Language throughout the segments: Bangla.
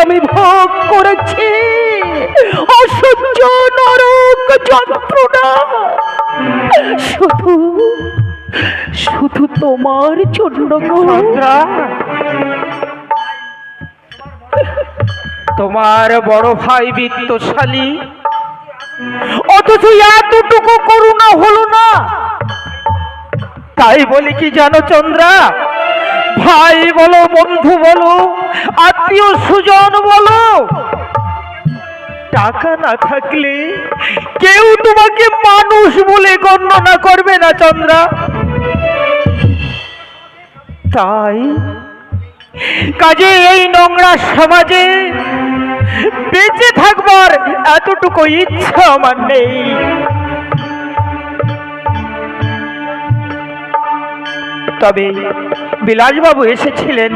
আমি ভোগ করেছি অসহ্য নরক যন্ত্রণা, শুধু শুধু তোমার জন্য গো। তোমার বড় ভাই বিত্তশালী, অথচ এতটুকু করুণা হলো না। তাই বলি কি জানো চন্দ্রা, ভাই বলো, বন্ধু বলো, আত্মীয় সুজন বলো, টাকা না থাকলে কেউ তোমাকে মানুষ বলে গণ্য করবে না চন্দ্রা। তাই কাজে এই নোংরা সমাজে বেঁচে থাকবার এতটুকু ইচ্ছা আমার নেই। তবে বিলাসবাবু এসেছিলেন,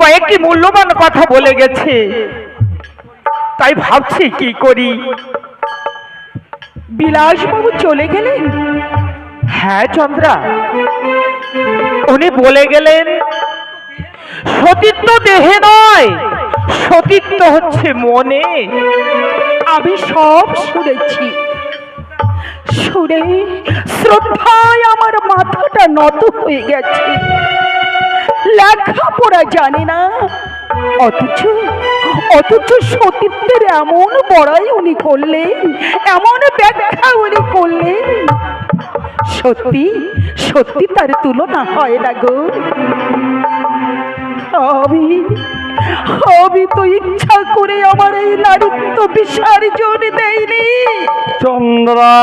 কয়েকটি মূল্যবান কথা বলে গেছে, তাই ভাবছি কি করি। বিলাসবাবু চলে গেলেন? হ্যাঁ চন্দ্রা, উনি বলে গেলেন সতীত্ব দেহে নয়, সতীত্ব হচ্ছে মনে। আমি সব শুনেছি, শুনে শ্রদ্ধায় আমার মাথাটা নত হয়ে গেছে। লেখাপড়া জানি না, অথচ অথচ সতীত্বের এমন বড়াই উনি করলেন, এমন ব্যাখ্যা উনি করলেন, সত্যি সত্যি তার তুলনা হয় না গো। আমি তো ইচ্ছা করে আমার এই নারীত্ব বিসর্জন দেয়নি। চন্দ্রা,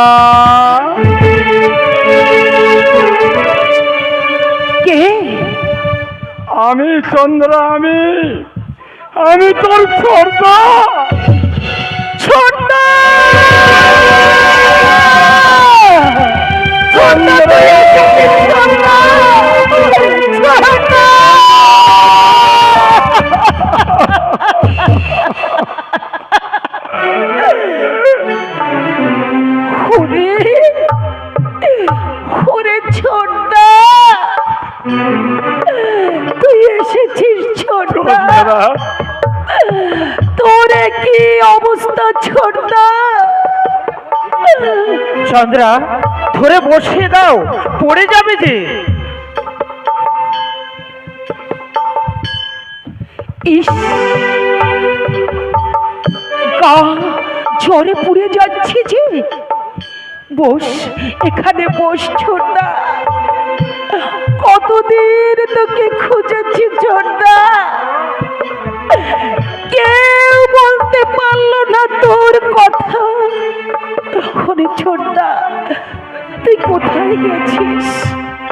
কে? আমি চন্দ্রা, আমি তোর ছোটদা। ছোটদা, ওরে ছোটদা, তুই এসেছিস ছোটদা? তোরে কি অবস্থা ছোটদা? চন্দ্রা, ধরে বসিয়ে দাও, পড়ে যাবে যে। ইস, গা জ্বরে পুড়ে যাচ্ছে যে। বস, এখানে বস ছোটদা। কতদিন তোকে খুঁজেছি ছোটদা, কেউ বলতে পারলো না তোর কথা। ওরে ছোটদা, তুই কোথায় গেছিস?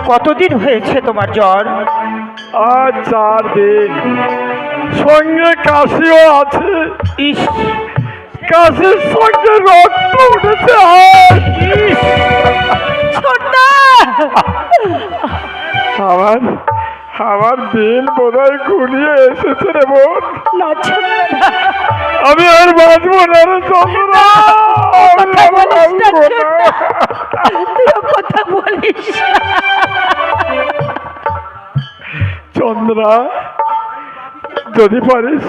কতদিন হয়েছে তোমার জ্বর? আজ 4 দিন, সঙ্গে কাশিও আছে। ইস, কাশির সঙ্গে রক্ত উঠেছে। ছোটদা, আমার দিন বোধহয় ঘুরিয়ে এসেছে রে বোন। না ছোটদা, আমি আর বাঁচবো না রে চন্দ্রা। কথা বলিস না ছোটদা, তুইও কথা বলিস না। চন্দ্রা, যদি পারিস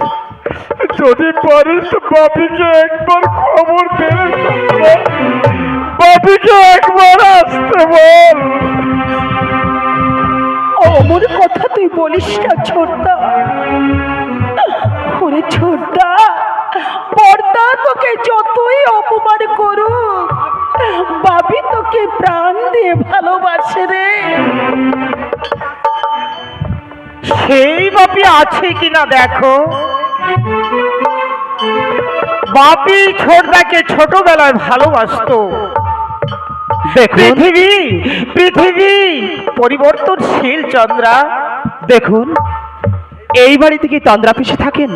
তো বাপিকে একবার খবর দে। বাপিকে একবার আসতে বল। অমর কথা তুই বলিস না ছোটদা। ওরে ছোটদা, পর্দা তোকে যতই অপমান করুক, বাপি তোকে প্রাণ দিয়ে ভালোবাসে রে। সেই বাপি আছে কিনা দেখো। বাপি ছোটদাকে ছোটবেলায় ভালোবাসতো। পৃথিবী পরিবর্তনশীল চন্দ্রা। দেখুন, এই বাড়িতে কি তন্দ্রা পিসে থাকেন?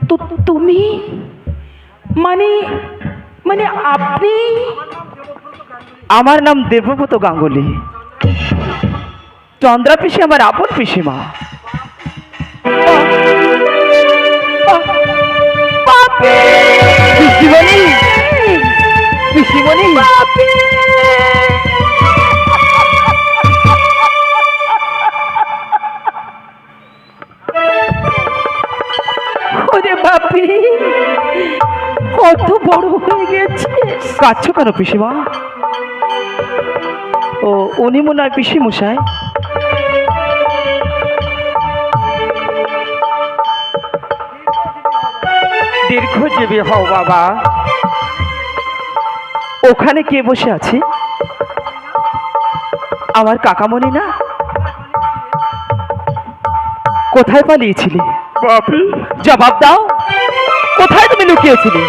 তো তুমি মানে মানে আপনি? আমার নাম দেবব্রত গাঙ্গুলি। চন্দ্রা পিসি আমার আপন পিসিমা। পিসিমণি, পিসিমণি, বাপি, কত বড় হয়ে গেছে। কাঁদছো কেন পিসিমা? ও উনি মনে হয় পিসি মশাই। দীর্ঘজীবী হও বাবা। ওখানে কে বসে আছে? আমার কাকামণি না? কোথায় পালিয়েছিলে? বাপি, জবাব দাও, কোথায় তুমি লুকিয়েছিলে?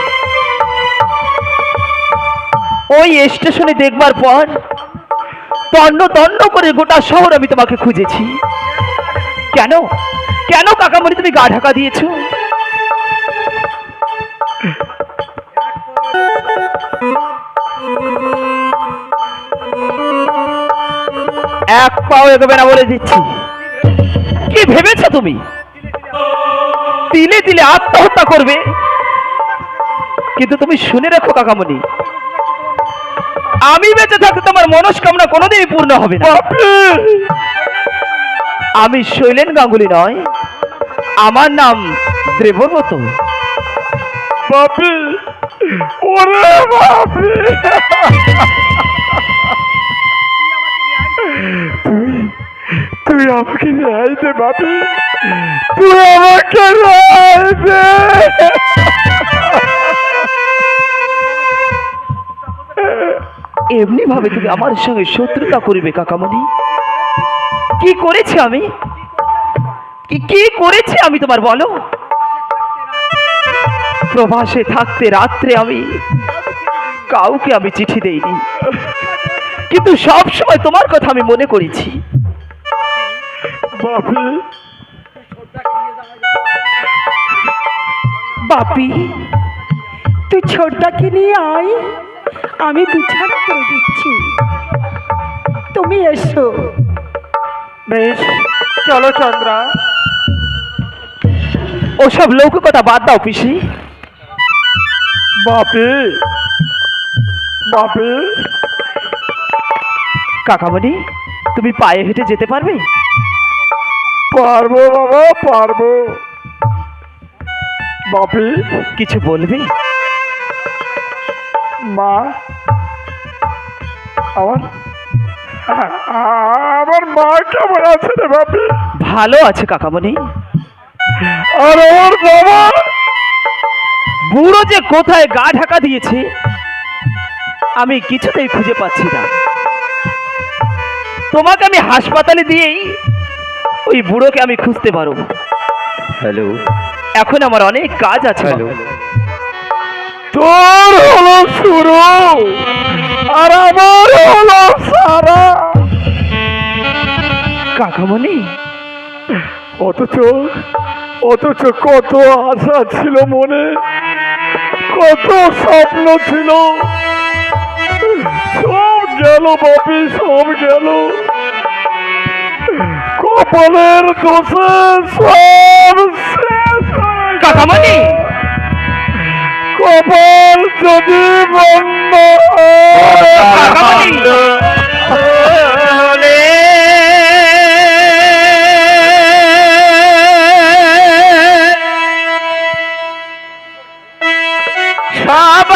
ওই স্টেশনে দেখবার পর তন্ন তন্ন করে গোটা শহর আমি তোমাকে খুঁজেছি। কেন কেন কাকামণি তুমি গা ঢাকা দিয়েছো? এক পাও এগোবে না বলে দিচ্ছি। কি ভেবেছো তুমি তিলে তিলে আত্মহত্যা করবে? কিন্তু তুমি শুনে রাখো কাকামণি, আমি বেঁচে থাকতে তোমার মনস্কামনা কোনোদিনই পূর্ণ হবে না। আমি শৈলেন গাঙ্গুলি নয়, আমার নাম দেবব্রত। বাপি, ওরে বাপি, তুই আমাকে ন্যায় দে বাপি, তুই আমাকে ন্যায় দে। এমনি ভাবে তুমি আমার সঙ্গে শত্রুতা করবে কাকামণি? কি করেছি আমি? কি করেছি আমি তোমার বলো? প্রবাসে থাকতে রাত্রে আমি কাউকে আমি চিঠি দেইনি, কিন্তু সব সময় তোমার কথা আমি মনে করেছি। বাপি, বাপি, তুই ছোটটাকে নিয়ে আয়, আমি বিছানা করে দিচ্ছি, তুমি এসো। বেশ, চলো চন্দ্রা। ওসব লৌকিকতা বাদ দাও পিসি। বাপি, বাপি, কাকামণি, তুমি পায়ে হেঁটে যেতে পারবে? পারবো বাবা, পারবো। বাপি, কিছু বলবে? মা, আমার আমার মা কেমন আছে রে বাপি? ভালো আছে কাকামণি। আর ওর বাবা? বুড়ো যে কোথায় গা ঢাকা দিয়েছে আমি কিছুতেই খুঁজে পাচ্ছি না। তোমাকে আমি হাসপাতালে দিয়েই ওই বুড়োকে আমি খুঁজতে পারবো। হ্যালো, এখন আমার অনেক কাজ আছে। হ্যালো। তোর হলো শুরু আর আমার হলো সারা। কাকামণি, অথচ অথচ কত আশা ছিল মনে, কত স্বপ্ন ছিল, সব গেল বাপি, সব গেল। কপালের দোষে সব শেষ হয়ে গেল। কাকামণি, কপাল যদি বন্ধ কাকামণি,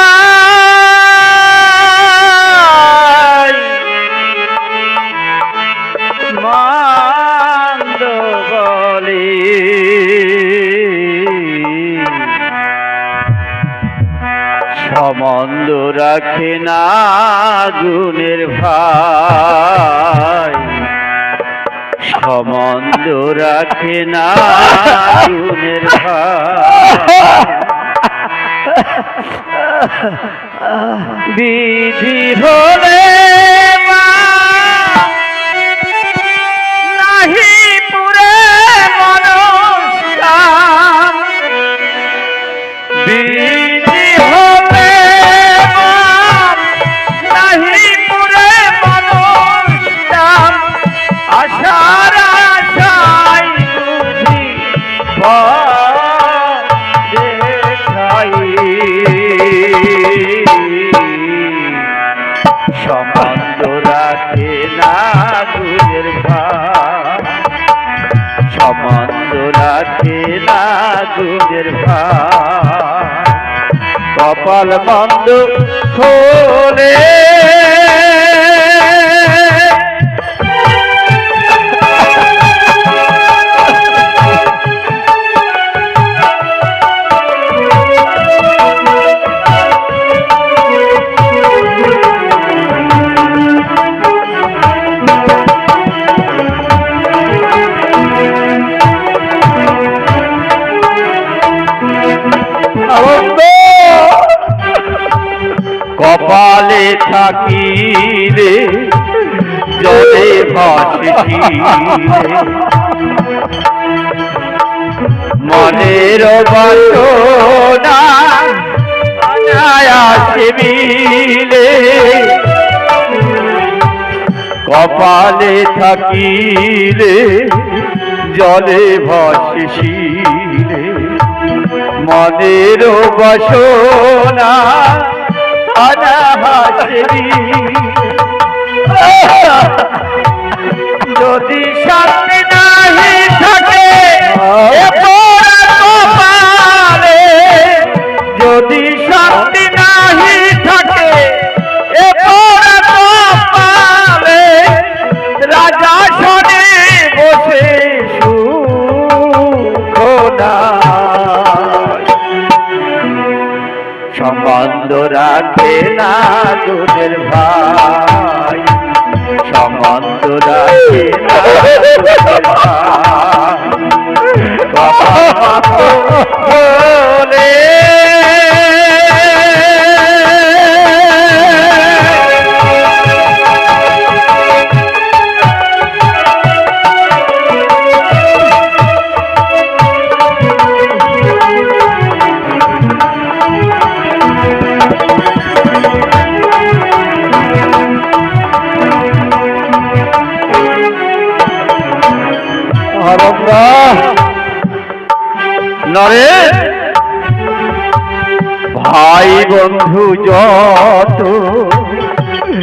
সবাই মন্দ বলে, সম্বন্ধ রাখে না গুণের ভাই, সম্বন্ধ রাখে না গুণের ভাই। বিধি হলে নাহি পুরে মনস্কাম, বিধি হলে নাহি পুরে মনস্কাম, আশার আশাই বুঝি সম্বন্ধ রাখে না গুণের ভাই, সম্বন্ধ রাখে না গুণের ভাই কপাল মন্দ হলে কপালে থাকিলে জলে ভাসিলে মনের বাসনা অনায়াসে মিলে কপালে থাকিলে জলে ভাসিলে মনের বাসনা যদি শান্তি নাহি থাকে কপালে যদি শান্তি নাহি থাকে কপালে রাজা সনে বসে সুখনা সম্বন্ধ রাখে না দুধের ভাই সম্বন্ধ রাখে না দুধের ভাই নরেন ভাই বন্ধু যত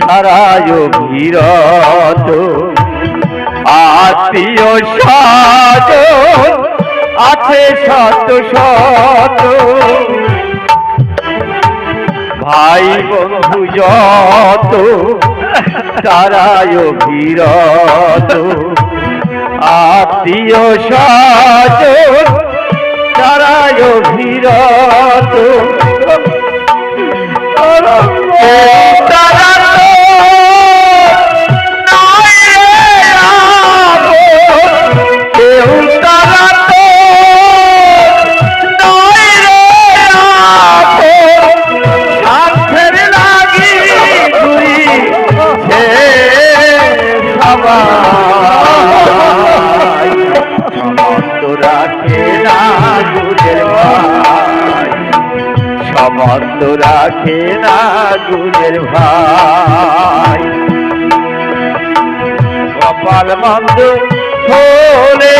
হারায় ভিরত আত্মীয় সাজন আছে শত শত ভাই বন্ধু যত তারায় ভিরত আত্মীয় সাজন তারায় ভিরত তারা কেউ তারা স্বার্থের লাগি ঘুরি সবাই সম্বন্ধ রাখে না গুণের ভাই সম্বন্ধ রাখে না গুণের ভাই কপাল মন্দ হলে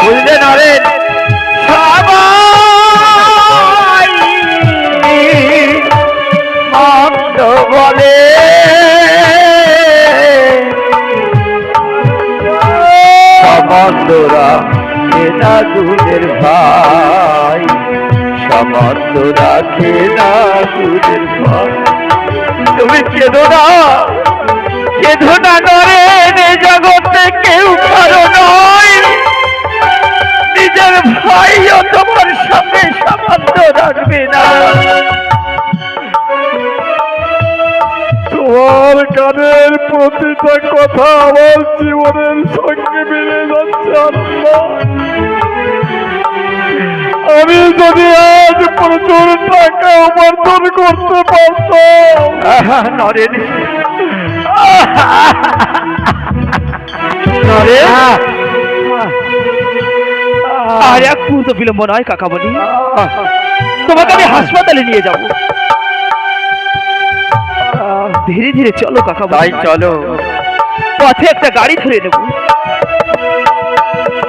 বুঝলে নরেন সবাই মন্দ বলে সম্বন্ধরা না গুণের ভাই সম্বন্ধ রাখে না গুণের ভাই তুমি কেঁদো না নরেন এ জগতে কেউ কারো নয় নিজের ভাইও তোমার সাথে সম্বন্ধ রাখবে না তোমার গানের প্রতিটা কথা আমার জীবনের সঙ্গে মিলে যাচ্ছে আল্লাহ। আমি যদি আজ প্রচুর টাকা উপার্জন করতে পারতাম নরেন আর এক মুহূর্ত বিলম্ব নয় কাকামণি, তোমাকে আমি হাসপাতালে নিয়ে যাব। ধীরে ধীরে চলো কাকামণি। তাই চলো, পথে একটা গাড়ি ধরে নেব।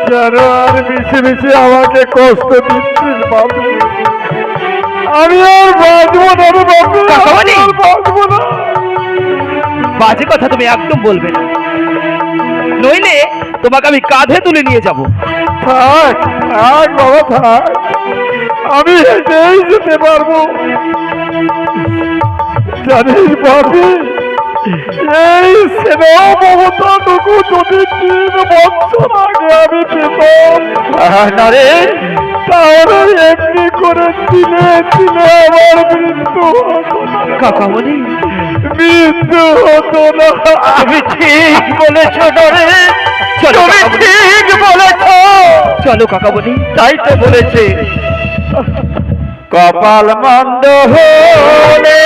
কেন আর মিশে মিশে আমাকে কষ্ট দিচ্ছিস বাবু? আমি আর বাঁচবো না রে বাবু, কাকামণি! আর বাঁচবো না। বাজে কথা তুমি একদম বলবে না, নইলে তোমাকে আমি কাঁধে তুলে নিয়ে যাব। থাক থাক বাবা থাক, আমি হেঁটেই যেতে পারবো। জানিস বাবি, এই স্নেহ মমতাটুকু যদি 3 বছর আগে আমি পেতাম, নরেন, তাহলে এমনি করে দিলে দিলে আমার মৃত্যু হতো না। কাকামণি, মৃত্যু হতো না। আমি ঠিক বলেছ নরেন, চলো তুমি কাকামণি, ঠিক বলেছ। চলো কাকামণি। তাই তো বলেছে, কপাল মন্দ হলে